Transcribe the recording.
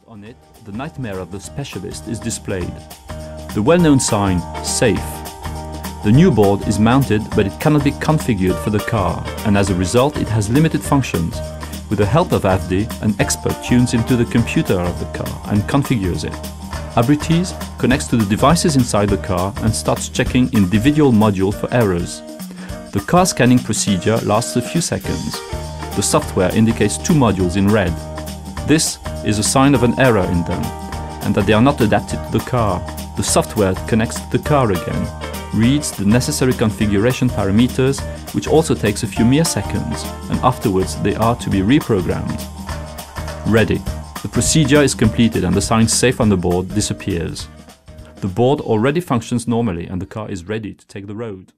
On it, the nightmare of the specialist is displayed. The well-known sign, SAFE. The new board is mounted, but it cannot be configured for the car, and as a result it has limited functions. With the help of AFD, an expert tunes into the computer of the car and configures it. Abrites connects to the devices inside the car and starts checking individual modules for errors. The car scanning procedure lasts a few seconds. The software indicates two modules in red. This is a sign of an error in them, and that they are not adapted to the car. The software connects to the car again, reads the necessary configuration parameters, which also takes a few mere seconds, and afterwards they are to be reprogrammed. Ready. The procedure is completed and the sign SAFE on the board disappears. The board already functions normally and the car is ready to take the road.